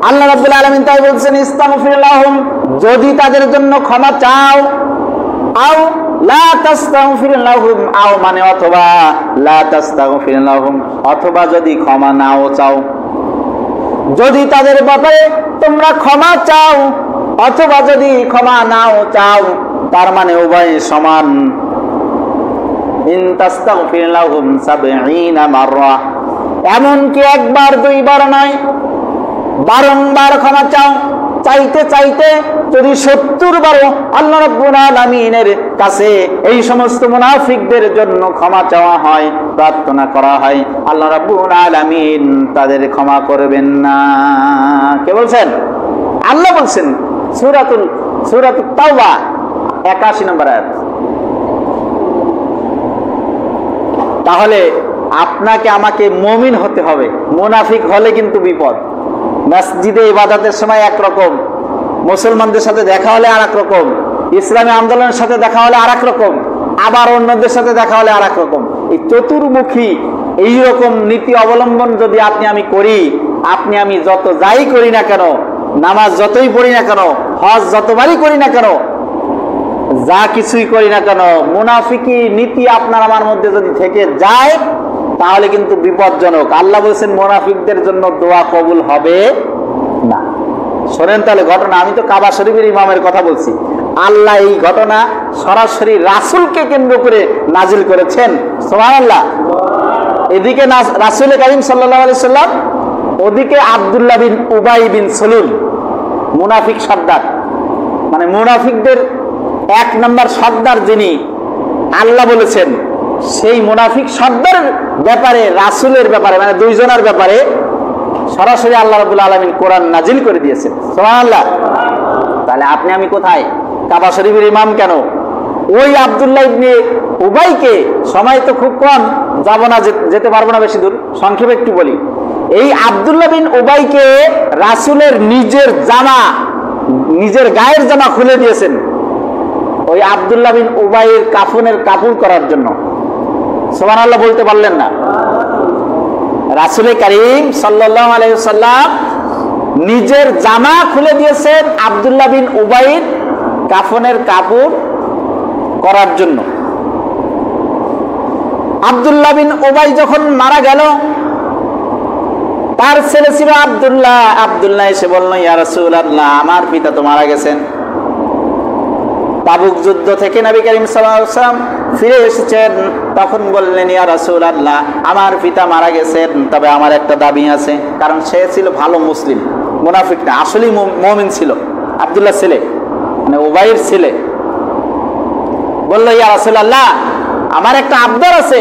আল্লাহ রাব্বুল আলামিন তাই বলছেন ইস্তাগফির লাহুম, যদি তাদের জন্য ক্ষমা চাও, আও লা তাস্তাগফির লাহুম, আও মানে অথবা, লা তাস্তাগফির লাহুম অথবা যদি ক্ষমা নাও চাও, যদি তাদের ব্যাপারে তোমরা ক্ষমা চাও অথবা যদি ক্ষমা নাও চাও, তার মানে উভয় সমান। ইন তাস্তাগফির লাহুম ৭০ মাররা, এমনকি একবার দুইবার নয়, বারংবার ক্ষমা চাও, চাইতে চাইতে যদি ৭০ বারও আল্লাহ রাব্বুল আলামিনের কাছে এই সমস্ত মুনাফিকদের জন্য ক্ষমা চাওয়া হয়, প্রার্থনা করা হয়, আল্লাহ রাব্বুল আলামিন তাদের ক্ষমা করবেন না। কে বলছেন? আল্লাহ বলছেন, সূরাতুত তাওবা ৮১ নম্বর আয়াত। তাহলে আপনাকে আমাকে মুমিন হতে হবে, মুনাফিক হলে কিন্তু বিপদ। মসজিদে ইবাদতের সময় একরকম, মুসলমানদের সাথে দেখা হলে আর এক রকম, ইসলামী আন্দোলনের সাথে দেখা হলে আর এক রকম, আবার অন্যদের সাথে দেখা হলে আর এক রকম। এই চতুর্মুখী এইরকম নীতি অবলম্বন যদি আপনি আমি করি, আপনি আমি যত যাই করি না কেন, নামাজ যতই পড়ি না কেন, হজ যতবারই করি না কেন, যা কিছুই করি না কেন, মুনাফিকি নীতি আপনার আমার মধ্যে যদি থেকে যায় তাহলে কিন্তু বিপজ্জনক। আল্লাহ বলেছেন মুনাফিকদের জন্য দোয়া কবুল হবে না। শোনেন তাহলে ঘটনা, আমি তো কাবা শরীফের ইমামের কথা বলছি। আল্লাহ এই ঘটনা সরাসরি রাসূলকে কেন্দ্র করে নাজিল করেছেন। সুবহানাল্লাহ। এদিকে রাসূল কারীম সাল্লাল্লাহু আলাইহি সাল্লাম, ওদিকে আব্দুল্লাহ বিন উবাই বিন সলুল, মুনাফিক সর্দার, মানে মুনাফিকদের ১ নম্বর সর্দার যিনি, আল্লাহ বলেছেন সেই মুনাফিক সর্দারের ব্যাপারে, রাসূলের ব্যাপারে, মানে দুইজনের ব্যাপারে সরাসরি আল্লাহ রাব্বুল আলামিন কোরআন নাজিল করে দিয়েছেন। সুবহানাল্লাহ। তাহলে আপনি আমি কোথায়? কাবা শরীফের ইমাম কেন? ওই আব্দুল্লাহ ইবনে উবাইকে, সময় তো খুব কম, যাব না, যেতে পারবো না বেশি দূর, সংক্ষেপে একটু বলি। এই আব্দুল্লাহ বিন উবাইকে রাসূলের নিজের জামা, নিজের গায়ের জামা খুলে দিয়েছেন ওই আব্দুল্লাহ বিন উবাইয়ের কাফনের কাপড় করার জন্য। সুবহানাল্লাহ বলতে পারলেন না? রাসূল কারীম সাল্লাল্লাহু আলাইহি ওয়াসাল্লাম নিজের জামা খুলে দিয়েছেন আব্দুল্লাহ বিন উবাইয়ের কাফনের কাপড় করার জন্য। আব্দুল্লাহ বিন উবাই যখন মারা গেল, তার ছেলে ছিল আব্দুল্লাহ। আব্দুল্লাহ এসে বলল, ইয়া রাসূলুল্লাহ, আমার পিতা তো মারা গেছেন। তাবুক যুদ্ধ থেকে নবী করিম সাল্লাল্লাহু আলাইহি ওয়াসাল্লাম ফিরে এসেছেন, তখন বললেন, ইয়া রাসূলুল্লাহ, আমার পিতা মারা গেছেন, তবে আমার একটা দাবি আছে। কারণ সে ছিল ভালো মুসলিম, মুনাফিক না, আসলেই মুমিন ছিল আব্দুল্লাহ ছেলে, মানে উবাইয়ের ছেলে। বলল, ইয়া রাসূলুল্লাহ, আমার একটা আবদার আছে।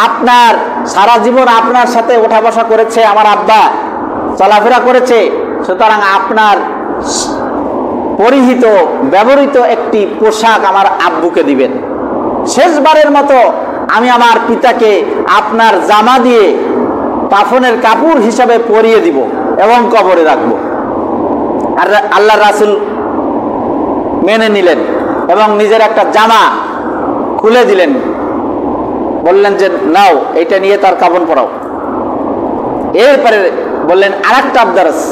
আপনার সারা জীবন আপনার সাথে ওঠা বসা করেছে আমার আব্বা, চলাফেরা করেছে, সুতরাং আপনার পরিহিত ব্যবহৃত একটি পোশাক আমার আব্বুকে দিবেন। শেষবারের মতো আমি আমার পিতাকে আপনার জামা দিয়ে কাফনের কাপড় হিসাবে পরিয়ে দিব এবং কবরে রাখবো। আর আল্লাহর রাসূল মেনে নিলেন এবং নিজের একটা জামা খুলে দিলেন, বললেন যে নাও, এটা নিয়ে তার কাফন পরাও। এরপরে বললেন আরেকটা আবদার আছে,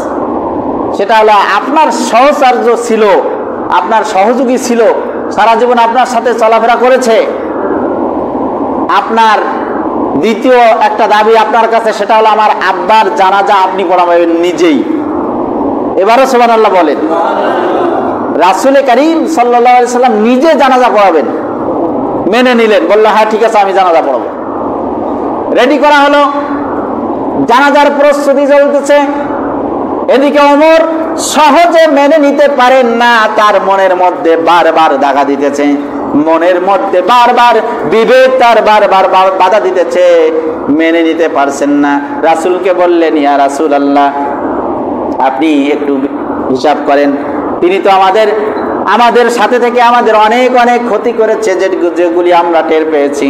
সেটা হলো আপনার সহচর্য ছিল, আপনার সহযোগী ছিল, সারা জীবন আপনার সাথে চলাফেরা করেছে, আপনার দ্বিতীয় একটা দাবি আপনার কাছে, সেটা হলো আমার আব্বার জানাজা আপনি পড়াবেন নিজেই। এবারও সুবহানাল্লাহ বলেন। রাসূল কারীম সাল্লাল্লাহু আলাইহি সাল্লাম নিজে জানাজা পড়াবেন, মেনে নিলেন, বলল হ্যাঁ ঠিক আছে, আমি জানাজা পড়াবো। রেডি করা হলো, জানাজার প্রস্তুতি চলতেছে। এদিকে ওমর সহজে মেনে নিতে পারেন না, তার মনের মধ্যে বারবার দাগা দিতেছে, মনের মধ্যে বারবার বিভেদ তার বারবার বাধা দিতেছে, মেনে নিতে পারছেন না। রাসূলকে বললেন, ইয়া রাসূলুল্লাহ, আপনি একটু হিসাব করেন, তিনি তো আমাদের সাথে থেকে আমাদের অনেক অনেক ক্ষতি করেছে, যেগুলি আমরা টের পেয়েছি।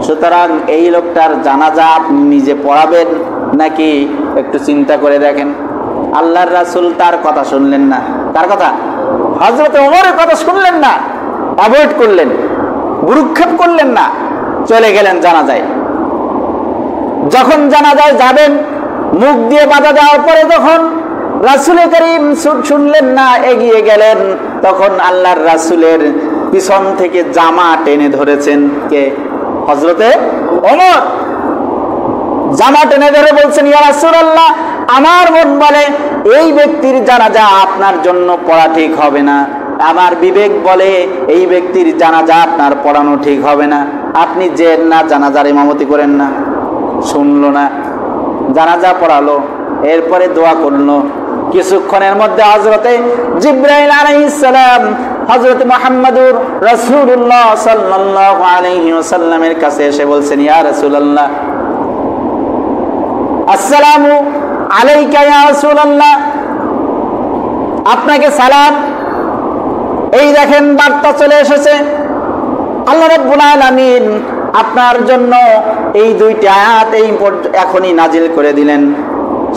সুতরাং এই লোকটার জানাজা আপনি নিজে পড়াবেন নাকি একটু চিন্তা করে দেখেন। আল্লাহর রাসূল তার কথা শুনলেন না। তার কথা, হযরত ওমরের কথা শুনলেন না, অ্যাভয়েড করলেন, ভ্রুক্ষেপ করলেন না, চলে গেলেন জানাজায়। যখন জানাজায় যাবেন, মুখ দিয়ে বাধা দেওয়ার পরে যখন রাসূল করিম শুনলেন না, এগিয়ে গেলেন, তখন আল্লাহর রাসূলের পিছন থেকে জামা টেনে ধরেছেন কে? হযরতে ওমর। জামা টেনে ধরে বলছেন, ইয়া রাসূলুল্লাহ, আমার মন বলে এই ব্যক্তির জানাজা আপনার জন্য পড়া ঠিক হবে না, আমার বিবেক বলে এই ব্যক্তির জানাজা আপনার পড়ানো ঠিক হবে না, আপনি যে না জানাজার ইমামতি করেন না। শুনলো না, জানাজা পড়ালো, এরপরে দোয়া করলো। কিছুক্ষণের মধ্যে হযরতে জিবরাইল আলাইহিস সালাম হযরত মুহাম্মদুর রাসূলুল্লাহ সাল্লাল্লাহু আলাইহি ওয়াসাল্লামের কাছে এসে বলছেন, ইয়া রাসূলুল্লাহ, আসসালামু আলাইকা ইয়া রাসূলুল্লাহ, আপনাকে সালাম। এই দেখেন বার্তা চলে এসেছে, আল্লাহ রাব্বুল আলামিন আপনার জন্য এই দুইটি আয়াত এখনই নাজিল করে দিলেন,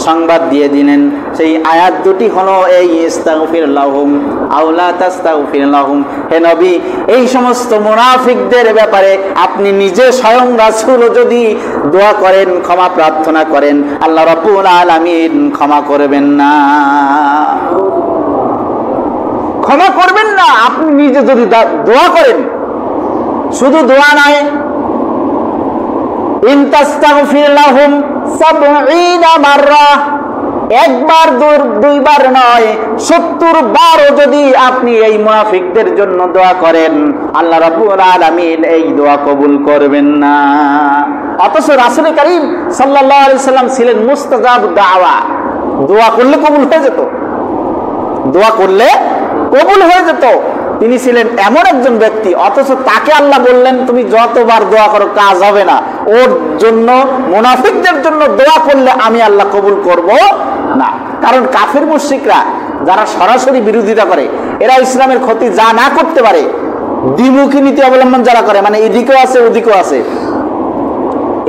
সংবাদ দিয়ে দিলেন। সেই আয়াত দুটি হলো এই ইস্তাগফির লাহুম আও লা তাস্তাগফির লাহুম। হে নবী, এই সমস্ত মুনাফিকদের ব্যাপারে আপনি নিজে স্বয়ং রাসূল যদি দোয়া করেন, ক্ষমা প্রার্থনা করেন, আল্লাহ রাব্বুল আলামিন ক্ষমা করবেন না, ক্ষমা করবেন না। আপনি নিজে যদি দোয়া করেন, শুধু দোয়া নয়, ইন তাস্তাগফির লাহুম ৭০ মাররা, একবার দুইবার নয় ৭০ বারও যদি আপনি এই মুনাফিকদের জন্য দোয়া করেন, আল্লাহ রাব্বুল আলামিন এই দোয়া কবুল করবেন না। অথচ রাসূল করিম সাল্লাল্লাহু আলাইহি সাল্লাম ছিলেন মুস্তাজাব দাওয়া, দোয়া করলে কবুল হয়ে যেত, দোয়া করলে কবুল হয়ে যেত। তিনি ছিলেন এমন একজন ব্যক্তি, অথচ তাকে আল্লাহ বললেন তুমি যতবার দোয়া করো কাজ হবে না, ওর জন্য, মুনাফিকদের জন্য দোয়া করলে আমি আল্লাহ কবুল করব না। কারণ কাফের মুশরিকরা যারা সরাসরি বিরোধিতা করে, এরা ইসলামের ক্ষতি যা না করতে পারে, দ্বিমুখী নীতি অবলম্বন যারা করে, মানে এদিকেও আছে ওদিকেও আছে,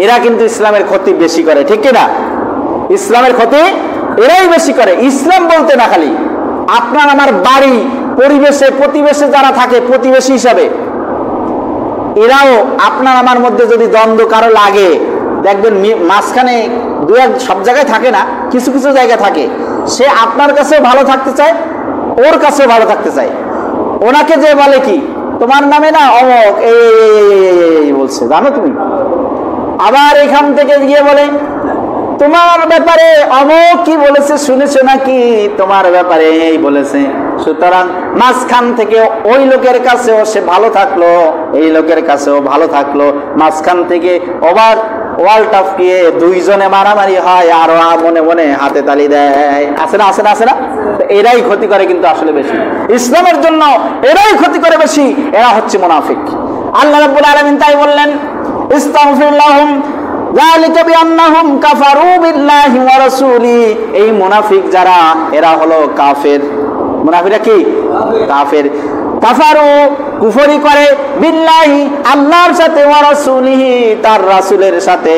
এরা কিন্তু ইসলামের ক্ষতি বেশি করে, ঠিক কিনা? ইসলামের ক্ষতি এরাই বেশি করে। ইসলাম বলতে না খালি আপনার আমার বাড়ি, পরিবেশে প্রতিবেশে যারা থাকে প্রতিবেশী হিসাবে, এরাও আপনার আমার মধ্যে যদি দ্বন্দ্ব কারো লাগে, দেখবেন মাঝখানে দু এক, সব জায়গায় থাকে না, কিছু কিছু জায়গায় থাকে, সে আপনার কাছেও ভালো থাকতে চায়, ওর কাছেও ভালো থাকতে চায়। ওনাকে যে বলে কি তোমার নামে না অমক এই বলছে, জানো তুমি, আবার এখান থেকে গিয়ে বলে তোমার ব্যাপারে অমক কি বলেছে শুনেছো নাকি, তোমার ব্যাপারে এই বলেছে। সুতরাং মাঝখান থেকে ওই লোকের কাছেও সে ভালো থাকলো, এই লোকের কাছেও ভালো থাকলো, মাঝখান থেকে ওভার ওয়াল টপকিয়ে দুইজনে মারামারি হয়, আর মনে মনে হাতে তালি দেয়, আছে না আছে না আছে না? এরাই ক্ষতি করে কিন্তু আসলে বেশি, ইসলামের জন্য এরাই ক্ষতি করে বেশি, এরা হচ্ছে মুনাফিক। আল্লাহ রাব্বুল আলামিন তাই বললেন, ইস্তাগফির লাহুম যালিকা বিআন্নাহুম কাফারু বিল্লাহি ওয়া রাসূলি। এই মুনাফিক যারা, এরা হলো কাফের। মুনাফিকরা কি? কাফের। কাফারু কুফরি করে, বিল্লাহি আল্লাহর সাথে, ওয়া রাসূলিহি তার রাসূলের সাথে।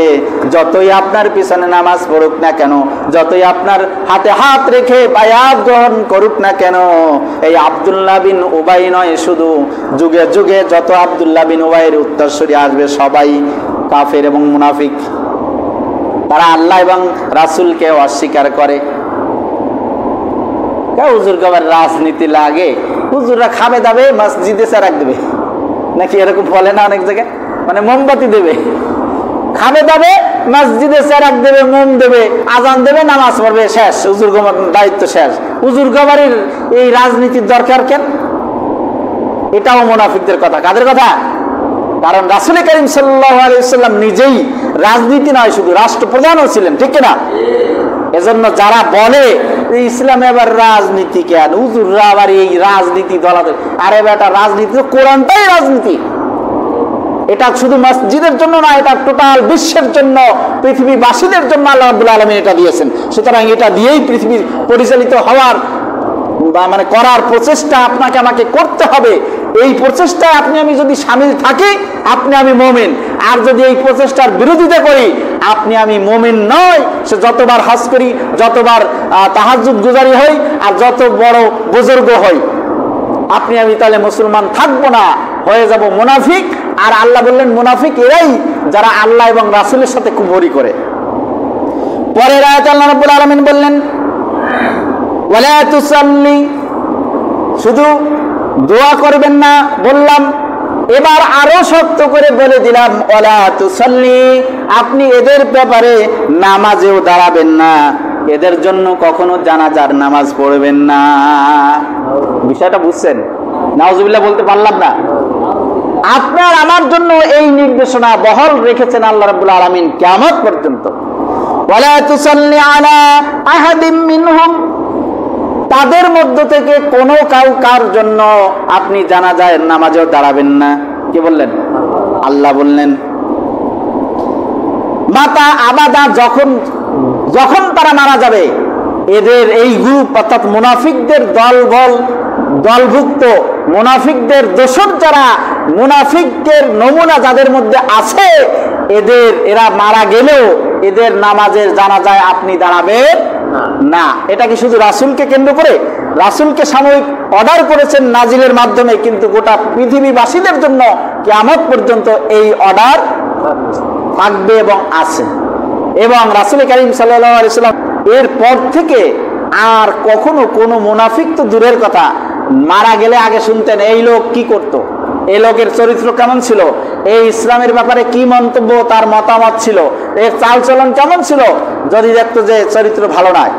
যতই আপনার পিছনে নামাজ পড়ুক না কেন, যতই আপনার হাতে হাত রেখে বায়াত গ্রহণ করুক না কেন, এই আব্দুল্লাহ বিন উবাই নয়, শুধু যুগে যুগে যত আব্দুল্লাহ বিন উবাইয়ের উত্তরসূরি আসবে সবাই কাফের এবং মুনাফিক। তারা আল্লাহ এবং রাসূলকে অস্বীকার করে। হুজুর আবার রাজনীতি লাগে, হুজুররা খাবে দাবে মসজিদে চারাক দেবে নাকি, এরকম বলে না অনেক জায়গায়, মানে মোমবাতি দেবে, খাবে দাবে মসজিদে চারাক দেবে, মোম দেবে, আজান দেবে, নামাজ পড়বে, শেষ, হুজুর গবার দায়িত্ব শেষ। হুজুর গবারের এই রাজনীতির দরকার কেন? এটাও মুনাফিকদের কথা। কাদের কথা? কারণ রাসূল করিম সাল্লাল্লাহু আলাইহি ওয়াসাল্লাম নিজেই রাজনীতি নয়, শুধু রাষ্ট্রপ্রধানও ছিলেন, ঠিক না? এজন্য যারা বলে ইসলামে আবার রাজনীতি কেন, হুজুররা আবার এই রাজনীতি দলাদল, আরে বেটা রাজনীতি তো কোরআনটাই রাজনীতি। এটা শুধু মসজিদের জন্য না, এটা টোটাল বিশ্বের জন্য, পৃথিবীবাসীদের জন্য আল্লাহ রাব্বুল আলামিন এটা দিয়েছেন। সুতরাং এটা দিয়েই পৃথিবী পরিচালিত হওয়ার বা মানে করার প্রচেষ্টা আপনাকে আমাকে করতে হবে। এই প্রচেষ্টায় আপনি আমি যদি সামিল থাকি, আপনি আমি মুমিন। আর যদি এই প্রচেষ্টার বিরোধিতা করি, আপনি আমি মুমিন নয়। সে যতবার হজ করি, যতবার তাহাজ্জুদ গুজারি হই, আর যত বড় বুজুর্গ হই, আপনি আমি তাহলে মুসলমান থাকবো না, হয়ে যাব মুনাফিক। আর আল্লাহ বললেন মুনাফিক এরাই যারা আল্লাহ এবং রাসূলের সাথে কুফরি করে। পরের আয়াতে আল্লাহ রাব্বুল আলামিন বললেন ওয়ালা তুসাল্লি, শুধু দোয়া করবেন না বললাম, এবার আরো শক্ত করে বলে দিলাম ওয়ালা তুসাল্লি, আপনি এদের ব্যাপারে নামাজেও দাঁড়াবেন না, এদের জন্য কখনো জানাজার নামাজ পড়বেন না। বিষয়টা বুঝছেন? নাউজুবিল্লাহ বলতে পারলাম না। আপনার আমার জন্য এই নির্দেশনা বহাল রেখেছেন আল্লাহ রাব্বুল আলামিন কিয়ামত পর্যন্ত। ওয়ালা তুসাল্লি আলা আহাদিম মিনহুম, তাদের মধ্য থেকে কোনো কার জন্য আপনি জানাজার নামাজেও দাঁড়াবেন না। কি বললেন? আল্লাহ বললেন মাতা আবাদা, যখন তারা মারা যাবে, এদের এই গ্রুপ অর্থাৎ মুনাফিকদের দলভুক্ত মুনাফিকদের দোসর যারা, মুনাফিকদের নমুনা যাদের মধ্যে আছে, এরা মারা গেলেও এদের নামাজের জানাজায় আপনি দাঁড়াবেন না। এটা কি শুধু রাসূলকে কেন্দ্র করে? রাসূলকে সাময়িক অর্ডার করেছেন নাজিলের মাধ্যমে, কিন্তু গোটা পৃথিবীবাসীদের জন্য কিয়ামত পর্যন্ত এই অর্ডার থাকবে এবং আছে। এবং রাসূল কারীম সাল্লাল্লাহু আলাইহি ওয়াসাল্লাম এর পর থেকে আর কখনো কোনো মুনাফিক তো দূরের কথা, মারা গেলে আগে শুনতেন এই লোক কি করত, এই লোকের চরিত্র কেমন ছিল, এই ইসলামের ব্যাপারে কি মন্তব্য তার মতামত ছিল, এর চালচলন কেমন ছিল। যদি দেখতো যে চরিত্র ভালো নয়,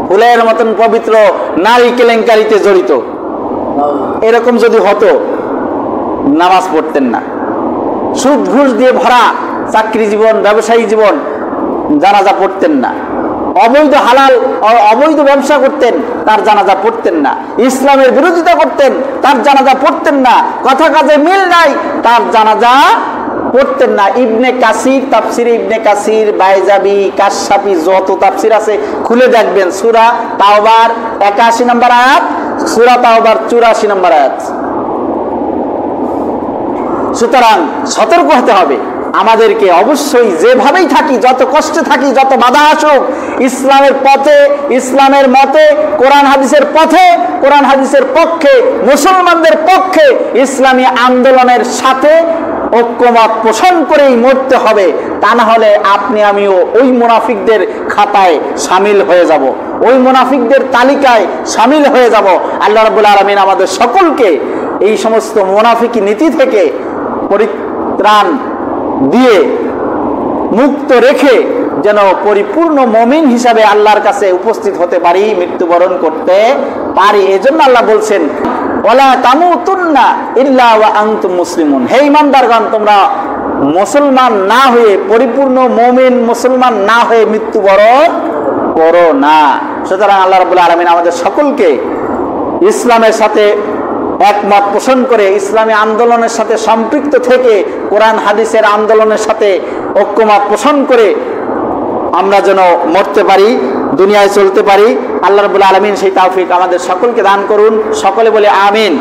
ফুলের মতন পবিত্র, নারী কেলেঙ্কারিতে জড়িত, এরকম যদি হতো নামাজ পড়তেন না। সুদ ঘুষ দিয়ে ভরা চাকরি জীবন, ব্যবসায়ী জীবন, জানাজা পড়তেন না। অবৈধ ব্যবসা করতেন, তার জানাজা পড়তেন না। ইসলামের বিরোধিতা করতেন, তার জানাজা পড়তেন না। কথা কাজে মিল নাই, তার জানাজা পড়তেন না। ইবনে কাসির, তাফসিরে ইবনে কাসির, বাইজাবি, কাশফি, যত তাফসির আছে খুলে দেখবেন, সূরা তাওবার 81 নম্বর আয়াত, সূরা তাওবার 84 নম্বর আয়াত। সুতরাং সতর্ক হতে হবে আমাদেরকে। অবশ্যই যেভাবেই থাকি, যত কষ্টে থাকি, যত বাধা আসুক, ইসলামের পথে, ইসলামের মতে, কোরআন হাদিসের পথে, কোরআন হাদিসের পক্ষে, মুসলমানদের পক্ষে ইসলামী আন্দোলনের সাথে ঐক্যমত পোষণ করেই মরতে হবে। তা না হলে আপনি আমিও ওই মুনাফিকদের খাতায় শামিল হয়ে যাব, ওই মুনাফিকদের তালিকায় শামিল হয়ে যাব। আল্লাহ রাব্বুল আলামিন আমাদের সকলকে এই সমস্ত মুনাফিকি নীতি থেকে পরিত্রাণ দিয়ে মুক্ত রেখে যেন পরিপূর্ণ মুমিন হিসাবে আল্লাহর কাছে উপস্থিত হতে পারি, মৃত্যুবরণ করতে পারি। এজন্য আল্লাহ বলছেন ওয়ালা তামুতুন্না ইল্লা ওয়া আনতুম মুসলিমুন, হে ঈমানদারগণ, তোমরা মুসলমান না হয়ে, পরিপূর্ণ মুমিন মুসলমান না হয়ে মৃত্যুবরণ করো না। সুতরাং আল্লাহ রাব্বুল আলামিন আমাদের সকলকে ইসলামের সাথে একমত পোষণ করে, ইসলামী আন্দোলনের সাথে সম্পৃক্ত থেকে, কোরআন হাদিসের আন্দোলনের সাথে ঐক্যমত পোষণ করে আমরা যেন মরতে পারি, দুনিয়ায় চলতে পারি। আল্লাহ রাব্বুল আলামিন সেই তৌফিক আমাদের সকলকে দান করুন। সকলে বলে আমিন।